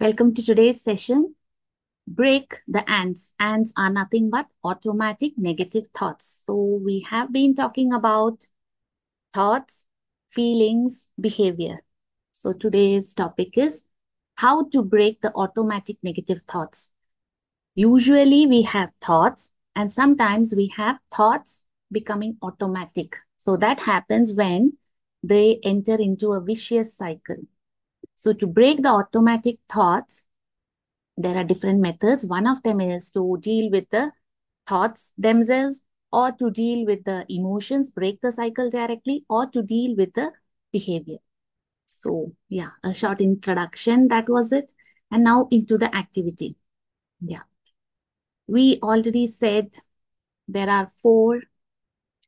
Welcome to today's session. Break the ants. Ants are nothing but automatic negative thoughts. So, we have been talking about thoughts, feelings, behavior. So, today's topic is how to break the automatic negative thoughts. Usually, we have thoughts, and sometimes we have thoughts becoming automatic. So, that happens when they enter into a vicious cycle. So, to break the automatic thoughts, there are different methods. One of them is to deal with the thoughts themselves, or to deal with the emotions, break the cycle directly, or to deal with the behavior. So, yeah, a short introduction. That was it. And now into the activity. Yeah, we already said there are 4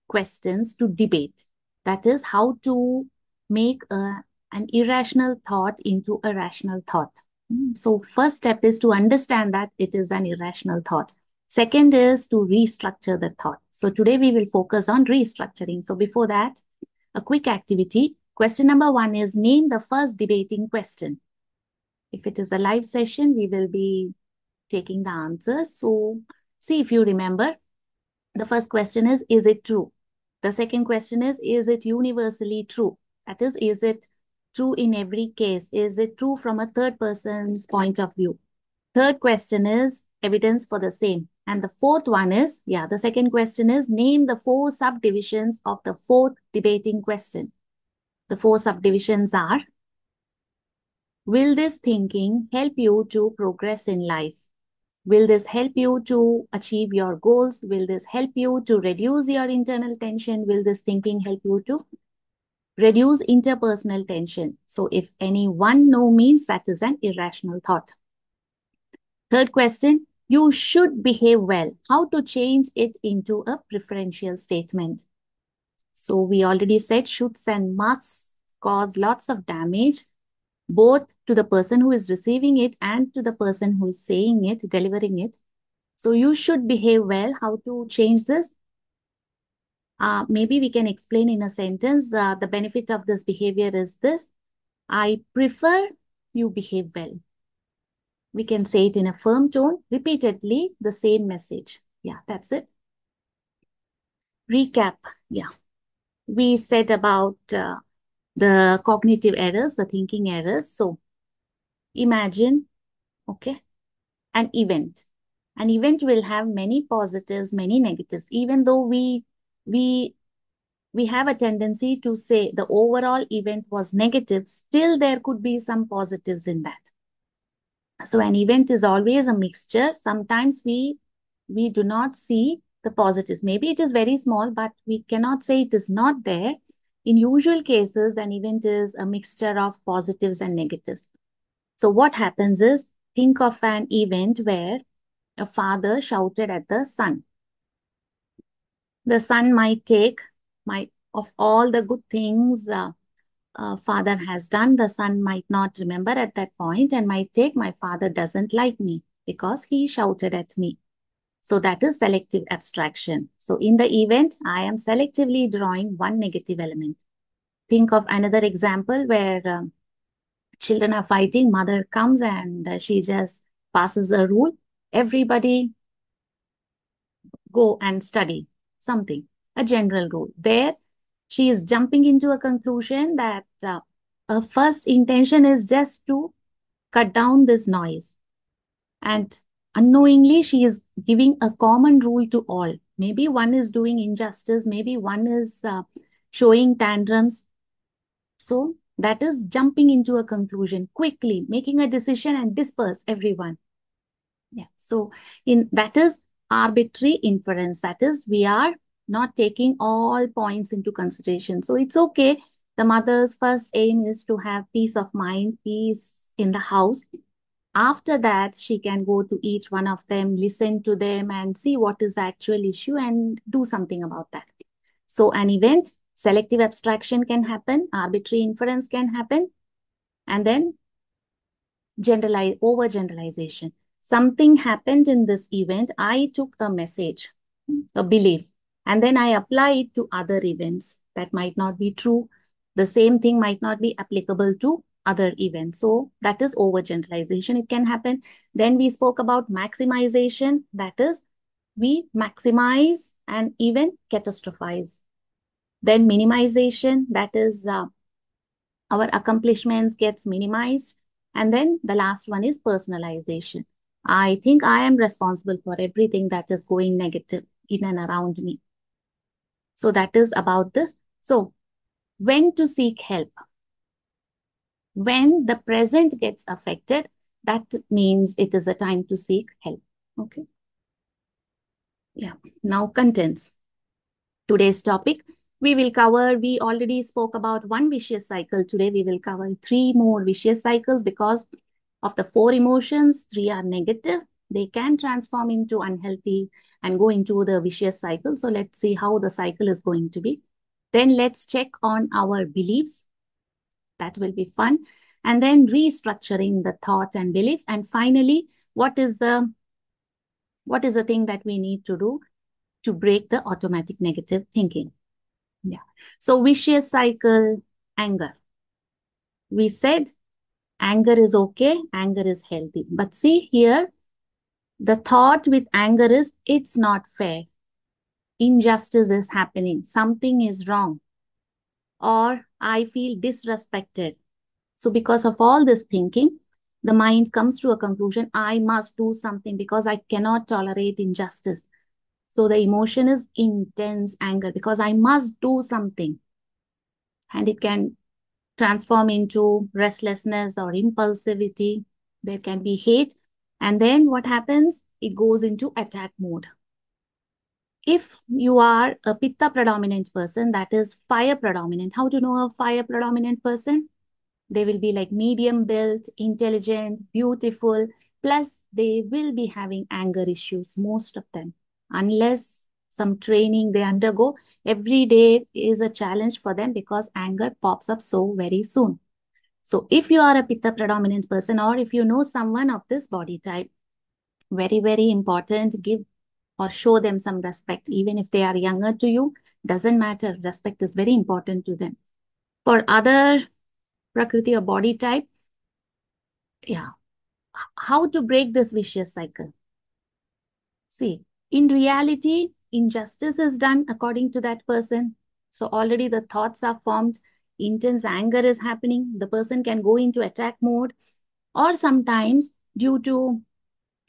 questions to debate. That is how to make an irrational thought into a rational thought. So first step is to understand that it is an irrational thought. Second is to restructure the thought. So today we will focus on restructuring. So before that, a quick activity. Question number 1 is name the first debating question. If it is a live session, we will be taking the answers. So see if you remember. The first question is it true? The second question is it universally true? That is it true in every case? Is it true from a third person's point of view? Third question is evidence for the same. And the fourth one is, the second question is name the 4 subdivisions of the fourth debating question. The 4 subdivisions are, will this thinking help you to progress in life? Will this help you to achieve your goals? Will this help you to reduce your internal tension? Will this thinking help you to reduce interpersonal tension? So if any one no means that is an irrational thought. Third question, you should behave well. How to change it into a preferential statement? So we already said shoulds and musts cause lots of damage, both to the person who is receiving it and to the person who is saying it, delivering it. So you should behave well. How to change this? Maybe we can explain in a sentence. The benefit of this behavior is this. I prefer you behave well. We can say it in a firm tone, repeatedly, the same message. Yeah, that's it. Recap. Yeah. We said about the cognitive errors, the thinking errors. So imagine, okay, an event. An event will have many positives, many negatives. Even though we have a tendency to say the overall event was negative, still there could be some positives in that. So an event is always a mixture. Sometimes we do not see the positives. Maybe it is very small, but we cannot say it is not there. In usual cases, an event is a mixture of positives and negatives. So what happens is, think of an event where a father shouted at the son. The son might take of all the good things father has done, the son might not remember at that point and might take, my father doesn't like me because he shouted at me. So that is selective abstraction. So in the event, I am selectively drawing one negative element. Think of another example where children are fighting, mother comes and she just passes a rule. Everybody go and study something, a general rule. There, she is jumping into a conclusion that her first intention is just to cut down this noise. And unknowingly, she is giving a common rule to all. Maybe one is doing injustice, maybe one is showing tantrums. So that is jumping into a conclusion quickly, making a decision and disperse everyone. Yeah. So in that is arbitrary inference. That is, we are not taking all points into consideration. So it's okay. The mother's first aim is to have peace of mind, peace in the house. After that, she can go to each one of them, listen to them and see what is the actual issue and do something about that. So an event, selective abstraction can happen, arbitrary inference can happen, and then overgeneralization. Something happened in this event. I took a message, a belief, and then I apply it to other events that might not be true. The same thing might not be applicable to other event. So that is overgeneralization. It can happen. Then we spoke about maximization. That is, we maximize and even catastrophize. Then minimization. That is, our accomplishments gets minimized. And then the last one is personalization. I think I am responsible for everything that is going negative in and around me. So that is about this. So when to seek help? When the present gets affected, that means it is a time to seek help. Okay. Yeah. Now contents. Today's topic, we already spoke about one vicious cycle. Today we will cover three more vicious cycles because of the four emotions, three are negative. They can transform into unhealthy and go into the vicious cycle. So let's see how the cycle is going to be. Then let's check on our beliefs. That will be fun. And then restructuring the thought and belief. And finally, what is the thing that we need to do to break the automatic negative thinking? Yeah. So vicious cycle, anger. We said anger is okay, anger is healthy. But see here, the thought with anger is it's not fair. Injustice is happening. Something is wrong. Or I feel disrespected. So because of all this thinking, the mind comes to a conclusion, I must do something because I cannot tolerate injustice. So the emotion is intense anger because I must do something. And it can transform into restlessness or impulsivity. There can be hate. And then what happens? It goes into attack mode. If you are a pitta predominant person, that is fire predominant. How to know a fire predominant person? They will be like medium built, intelligent, beautiful. Plus, they will be having anger issues, most of them. Unless some training they undergo, every day is a challenge for them because anger pops up so very soon. So if you are a pitta predominant person or if you know someone of this body type, very, very important, give or show them some respect. Even if they are younger to you, doesn't matter. Respect is very important to them. For other Prakriti or body type, yeah, how to break this vicious cycle? See, in reality, injustice is done according to that person. So already the thoughts are formed, intense anger is happening. The person can go into attack mode, or sometimes due to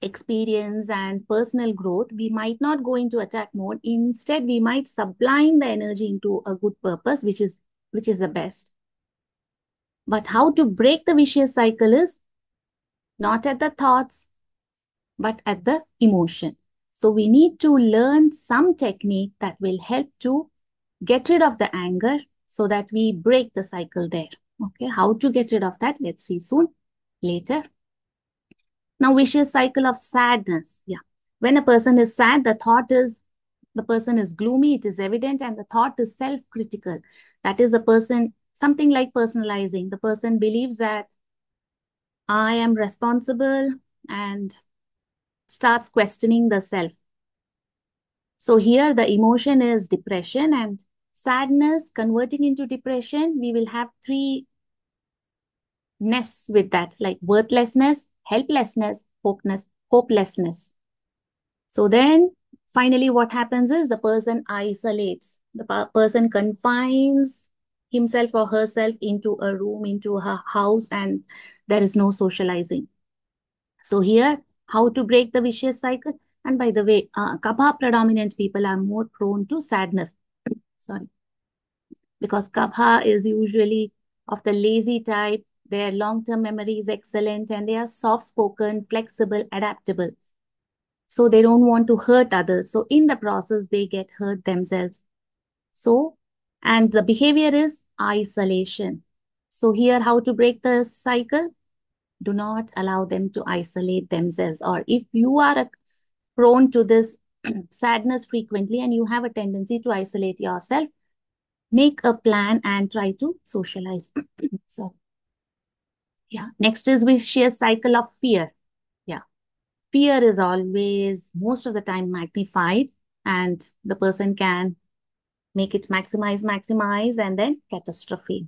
experience and personal growth, we might not go into attack mode. Instead, we might sublime the energy into a good purpose, which is the best. But how to break the vicious cycle is not at the thoughts, but at the emotion. So we need to learn some technique that will help to get rid of the anger so that we break the cycle there. Okay, how to get rid of that? Let's see soon, later. Now, vicious cycle of sadness. Yeah. When a person is sad, the person is gloomy, it is evident, and the thought is self-critical. That is a person, something like personalizing. The person believes that I am responsible and starts questioning the self. So here the emotion is depression and sadness converting into depression. We will have three ness with that, like worthlessness, helplessness, hopelessness. So then finally what happens is the person isolates. The person confines himself or herself into a room, into her house, and there is no socializing. So here, how to break the vicious cycle? And by the way, Kapha predominant people are more prone to sadness. Sorry, because Kapha is usually of the lazy type. Their long-term memory is excellent and they are soft-spoken, flexible, adaptable. So they don't want to hurt others. So in the process, they get hurt themselves. So, and the behavior is isolation. So here, how to break the cycle? Do not allow them to isolate themselves. Or if you are prone to this sadness frequently and you have a tendency to isolate yourself, make a plan and try to socialize. So, yeah. Next is vicious cycle of fear. Yeah. Fear is always, most of the time, magnified, and the person can make it maximize, and then catastrophe.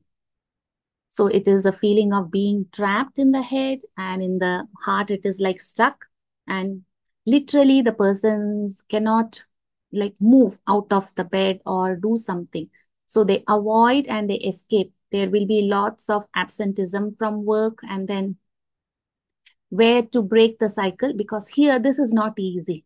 So it is a feeling of being trapped in the head, and in the heart, it is like stuck. And literally, the persons cannot like move out of the bed or do something. So they avoid and they escape. There will be lots of absenteeism from work, and then where to break the cycle, because here this is not easy.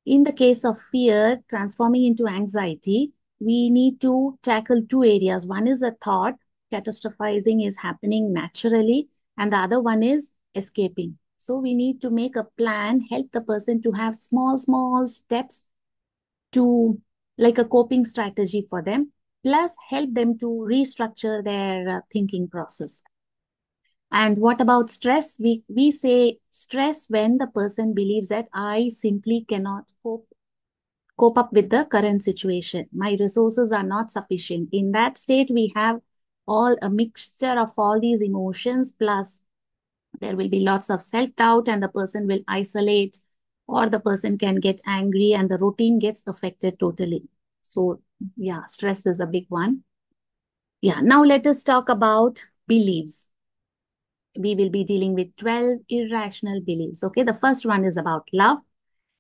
In the case of fear transforming into anxiety, we need to tackle two areas. One is a thought, catastrophizing is happening naturally, and the other one is escaping. So we need to make a plan, help the person to have small, small steps to like a coping strategy for them, plus help them to restructure their thinking process. And what about stress? We say stress when the person believes that I simply cannot cope up with the current situation. My resources are not sufficient. In that state, we have all a mixture of all these emotions, plus there will be lots of self-doubt, and the person will isolate, or the person can get angry, and the routine gets affected totally. So, yeah, stress is a big one. Yeah, now let us talk about beliefs. We will be dealing with 12 irrational beliefs. Okay, the first one is about love.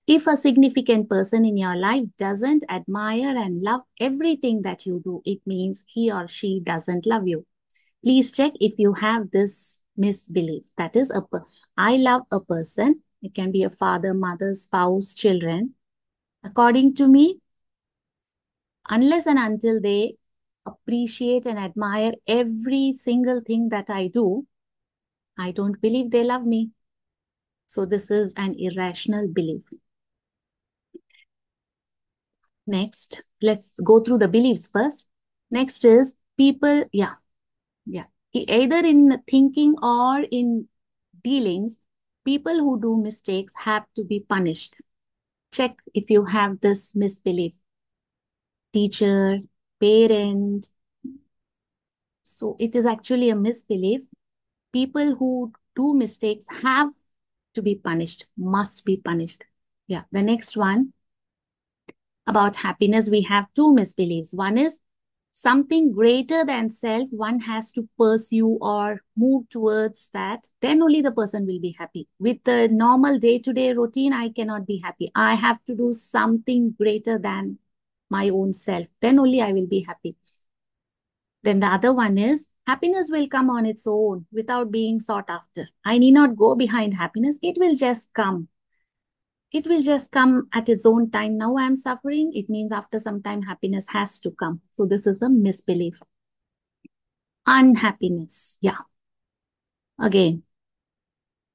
If a significant person in your life doesn't admire and love everything that you do, it means he or she doesn't love you. Please check if you have this misbelief. That is, I love a person. It can be a father, mother, spouse, children. According to me, unless and until they appreciate and admire every single thing that I do, I don't believe they love me. So this is an irrational belief. Next, let's go through the beliefs first. Next is people, yeah. Either in thinking or in dealings, people who do mistakes have to be punished. Check if you have this misbelief. Teacher, parent. So it is actually a misbelief. People who do mistakes have to be punished, must be punished. Yeah, the next one about happiness, we have two misbeliefs. One is something greater than self, one has to pursue or move towards that, then only the person will be happy. With the normal day-to-day routine, I cannot be happy. I have to do something greater than my own self, then only I will be happy. Then the other one is happiness will come on its own without being sought after. I need not go behind happiness, it will just come. It will just come at its own time. Now I'm suffering. It means after some time, happiness has to come. So this is a misbelief. Unhappiness. Yeah. Again,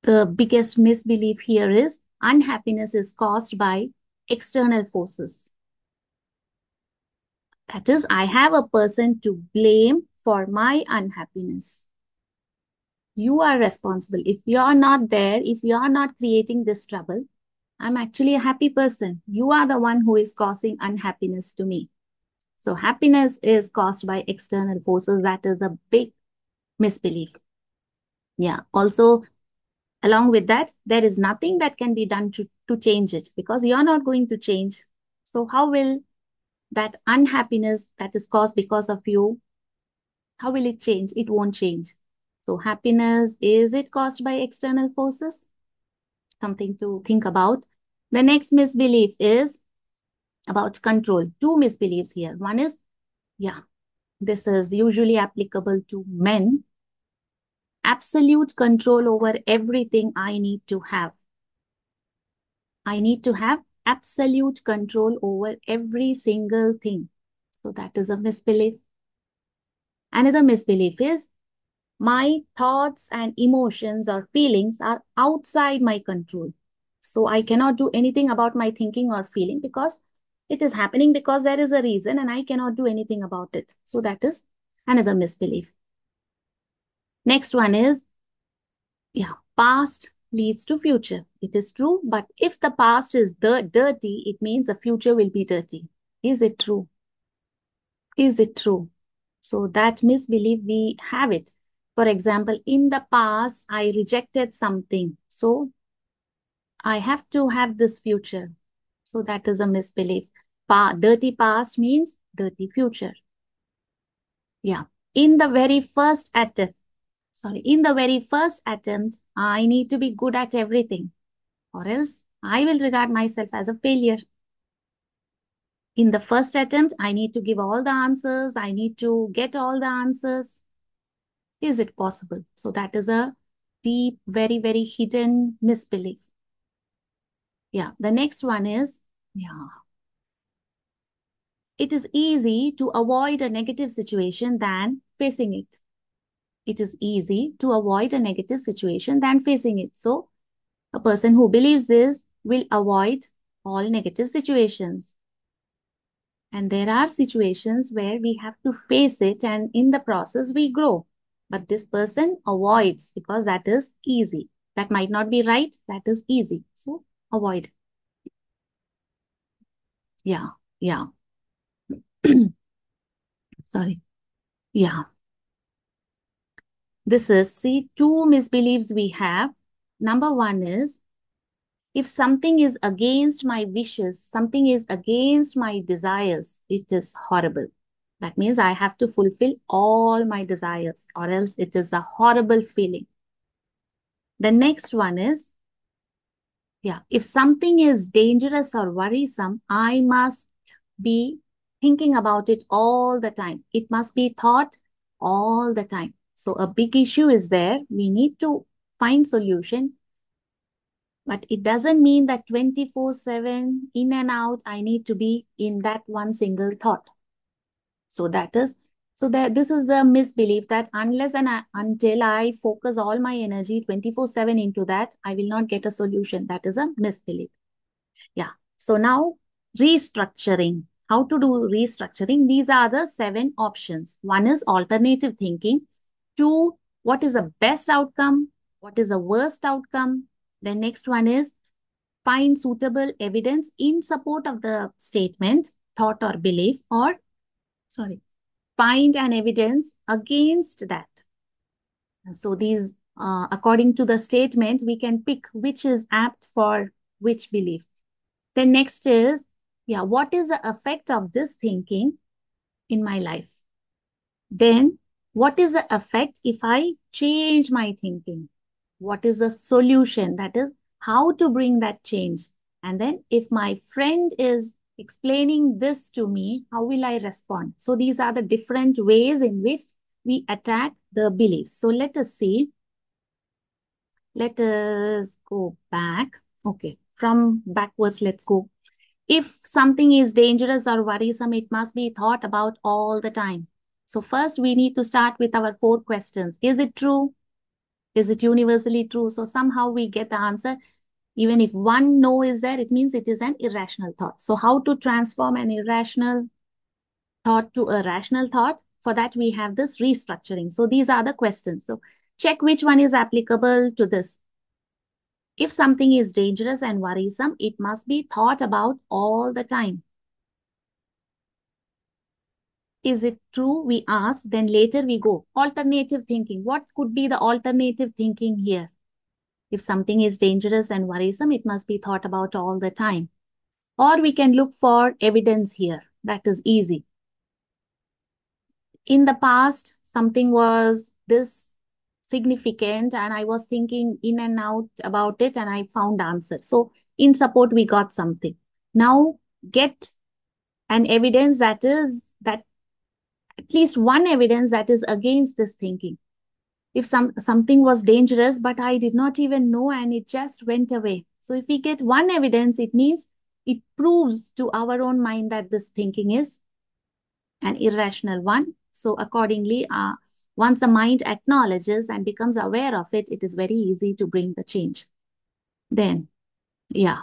the biggest misbelief here is unhappiness is caused by external forces. That is, I have a person to blame for my unhappiness. You are responsible. If you are not there, if you are not creating this trouble, I'm actually a happy person. You are the one who is causing unhappiness to me. So happiness is caused by external forces. That is a big misbelief. Yeah. Also, along with that, there is nothing that can be done to change it, because you're not going to change. So how will that unhappiness that is caused because of you, how will it change? It won't change. So happiness, is it caused by external forces? Something to think about. The next misbelief is about control. Two misbeliefs here. One is, yeah, this is usually applicable to men. Absolute control over everything I need to have. I need to have absolute control over every single thing. So that is a misbelief. Another misbelief is my thoughts and emotions or feelings are outside my control. So I cannot do anything about my thinking or feeling, because it is happening because there is a reason and I cannot do anything about it. So that is another misbelief. Next one is, yeah, past leads to future. It is true, but if the past is dirty, it means the future will be dirty. Is it true? Is it true? So that misbelief, we have it. For example, in the past, I rejected something. So I have to have this future. So that is a misbelief. Dirty past means dirty future. Yeah. In the very first attempt, in the very first attempt, I need to be good at everything, or else I will regard myself as a failure. In the first attempt, I need to give all the answers, I need to get all the answers. Is it possible? So that is a deep, very, very hidden misbelief. Yeah, the next one is, yeah, it is easy to avoid a negative situation than facing it. It is easy to avoid a negative situation than facing it. So a person who believes this will avoid all negative situations. And there are situations where we have to face it, and in the process, we grow. But this person avoids because that is easy. That might not be right, that is easy. So avoid. Yeah, yeah. Sorry. Yeah. This is, see, two misbeliefs we have. Number one is, if something is against my wishes, something is against my desires, it is horrible. That means I have to fulfill all my desires, or else it is a horrible feeling. The next one is, yeah, if something is dangerous or worrisome, I must be thinking about it all the time. It must be thought all the time. So a big issue is there. We need to find solution, but it doesn't mean that 24/7 in and out, I need to be in that one single thought. So that is, so that this is the misbelief that unless and until I focus all my energy 24/7 into that, I will not get a solution. That is a misbelief. Yeah. So now restructuring. How to do restructuring? These are the 7 options. One is alternative thinking. Two, what is the best outcome? What is the worst outcome? The next one is find suitable evidence in support of the statement, thought, or belief, or sorry, find an evidence against that. So these, according to the statement, we can pick which is apt for which belief. Then next is, yeah, what is the effect of this thinking in my life? Then what is the effect if I change my thinking? What is the solution? That is how to bring that change. And then if my friend is explaining this to me, how will I respond? So these are the different ways in which we attack the beliefs. So let us see. Let us go back. Okay, from backwards, let's go. If something is dangerous or worrisome, it must be thought about all the time. So first we need to start with our 4 questions. Is it true? Is it universally true? So somehow we get the answer. Even if one no is there, it means it is an irrational thought. So how to transform an irrational thought to a rational thought? For that, we have this restructuring. So these are the questions. So check which one is applicable to this. If something is dangerous and worrisome, it must be thought about all the time. Is it true? We ask, then later we go. Alternative thinking. What could be the alternative thinking here? If something is dangerous and worrisome, it must be thought about all the time. Or we can look for evidence here. That is easy. In the past, something was this significant and I was thinking in and out about it and I found answer. So in support, we got something. Now get an evidence that is that at least one evidence that is against this thinking. If something was dangerous, but I did not even know and it just went away. So if we get one evidence, it means it proves to our own mind that this thinking is an irrational one. So accordingly, once the mind acknowledges and becomes aware of it, it is very easy to bring the change. Then, yeah,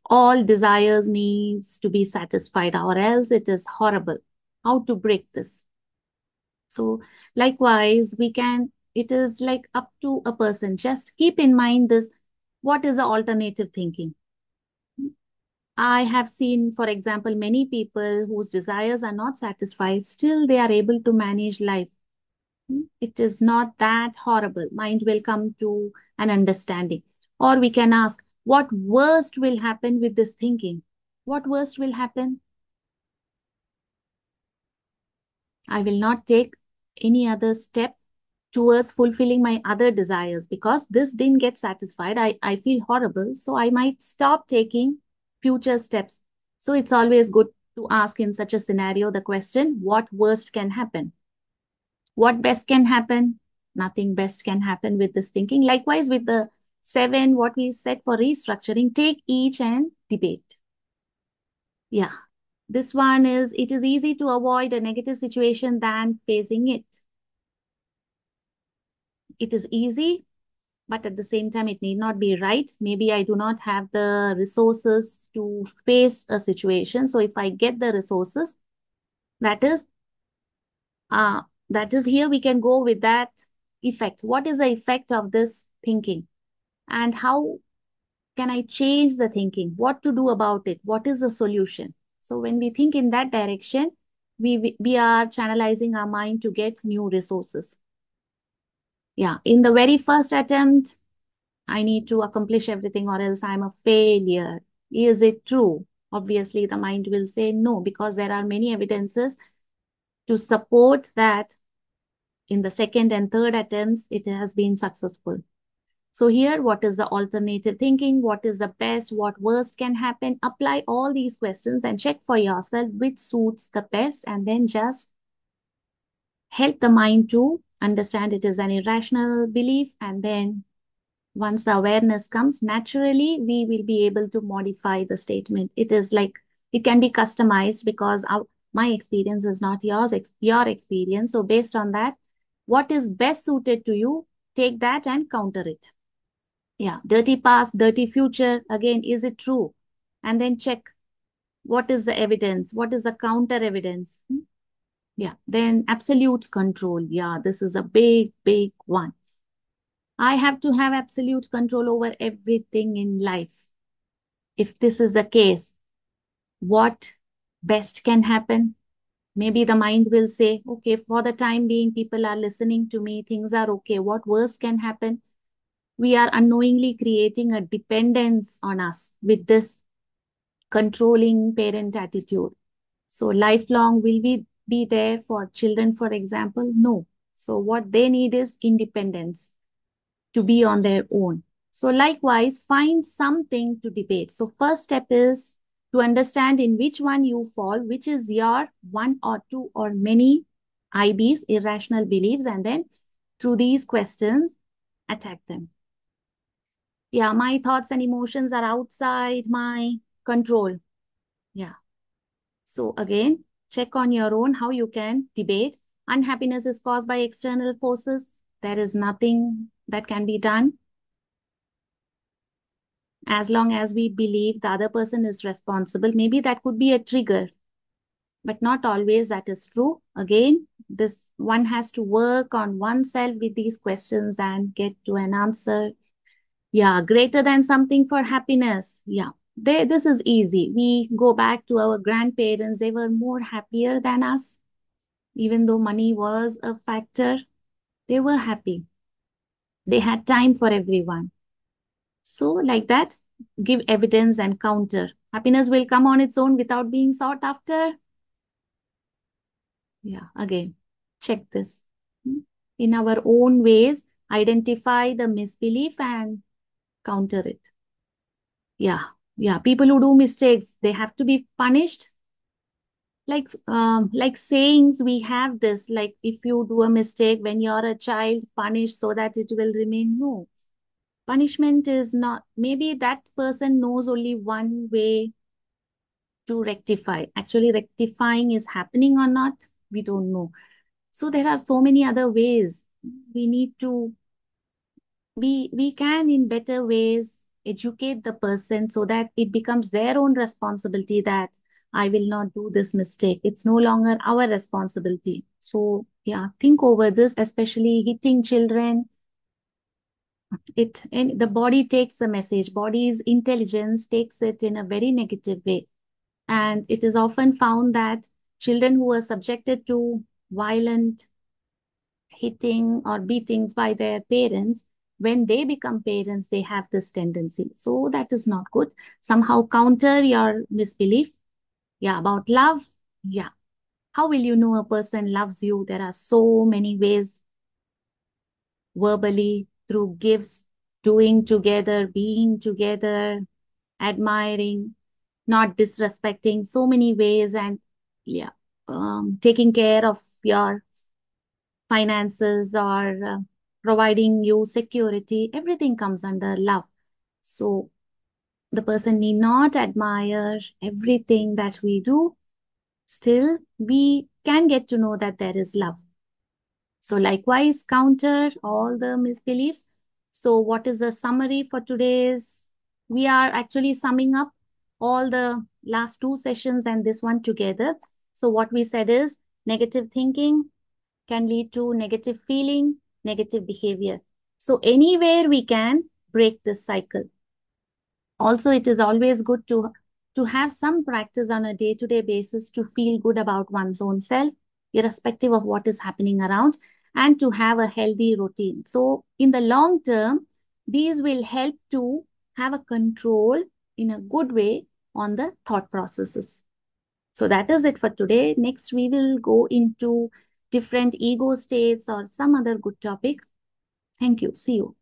all desires needs to be satisfied or else it is horrible. How to break this? So likewise, we can, it is like up to a person. Just keep in mind this, what is the alternative thinking? I have seen, for example, many people whose desires are not satisfied, still they are able to manage life. It is not that horrible. Mind will come to an understanding. Or we can ask, what worst will happen with this thinking? What worst will happen? I will not take any other step towards fulfilling my other desires because this didn't get satisfied. I feel horrible. So I might stop taking future steps. So it's always good to ask in such a scenario the question, what worst can happen? What best can happen? Nothing best can happen with this thinking. Likewise, with the seven, what we said for restructuring, take each and debate. Yeah. This one is, it is easy to avoid a negative situation than facing it. It is easy, but at the same time, it need not be right. Maybe I do not have the resources to face a situation. So if I get the resources, that is, uh, that is here we can go with that effect. What is the effect of this thinking? And how can I change the thinking? What to do about it? What is the solution? So when we think in that direction, we are channelizing our mind to get new resources. Yeah, in the very first attempt, I need to accomplish everything or else I'm a failure. Is it true? Obviously, the mind will say no because there are many evidences to support that in the second and third attempts, it has been successful. So here, what is the alternative thinking? What is the best? What worst can happen? Apply all these questions and check for yourself which suits the best, and then just help the mind to understand it is an irrational belief. And then once the awareness comes, naturally, we will be able to modify the statement. It is like, it can be customized because my experience is not your experience. So based on that, what is best suited to you, take that and counter it. Yeah, dirty past, dirty future. Again, is it true? And then check what is the evidence, what is the counter evidence. Yeah, then absolute control. Yeah, this is a big, big one. I have to have absolute control over everything in life. If this is the case, what best can happen? Maybe the mind will say, okay, for the time being, people are listening to me, things are okay. What worst can happen? We are unknowingly creating a dependence on us with this controlling parent attitude. So lifelong, will we be there for children, for example? No. So what they need is independence to be on their own. So likewise, find something to debate. So first step is to understand in which one you fall, which is your one or two or many IBs, irrational beliefs, and then through these questions, attack them. Yeah, my thoughts and emotions are outside my control. Yeah. So again, check on your own how you can debate. Unhappiness is caused by external forces. There is nothing that can be done. As long as we believe the other person is responsible, maybe that could be a trigger, but not always that is true. Again, this one has to work on oneself with these questions and get to an answer. Yeah, greater than something for happiness. Yeah, this is easy. We go back to our grandparents, they were more happier than us. Even though money was a factor, they were happy. They had time for everyone. So, like that, give evidence and counter. Happiness will come on its own without being sought after. Yeah, again, check this. In our own ways, identify the misbelief and counter it. Yeah, yeah. People who do mistakes, they have to be punished. Like sayings, we have this. Like if you do a mistake when you're a child, punish so that it will remain. No, punishment is not. Maybe that person knows only one way to rectify. Actually, rectifying is happening or not, we don't know. So there are so many other ways. We need to we can in better ways educate the person so that it becomes their own responsibility that I will not do this mistake. It's no longer our responsibility. So yeah, think over this, especially hitting children. It and the body takes the message. Body's intelligence takes it in a very negative way. And it is often found that children who are subjected to violent hitting or beatings by their parents, when they become parents, they have this tendency. So that is not good. Somehow counter your misbelief. Yeah, about love. Yeah. How will you know a person loves you? There are so many ways: verbally, through gifts, doing together, being together, admiring, not disrespecting, so many ways, and yeah, taking care of your finances or providing you security. Everything comes under love. So the person need not admire everything that we do. Still, we can get to know that there is love. So likewise, counter all the misbeliefs. So what is the summary for today's? We are actually summing up all the last two sessions and this one together. So what we said is negative thinking can lead to negative feeling, negative behavior. So anywhere we can break this cycle. Also, it is always good to have some practice on a day-to-day basis to feel good about one's own self, irrespective of what is happening around, and to have a healthy routine. So in the long term, these will help to have a control in a good way on the thought processes. So that is it for today. Next, we will go into different ego states or some other good topic. Thank you. See you.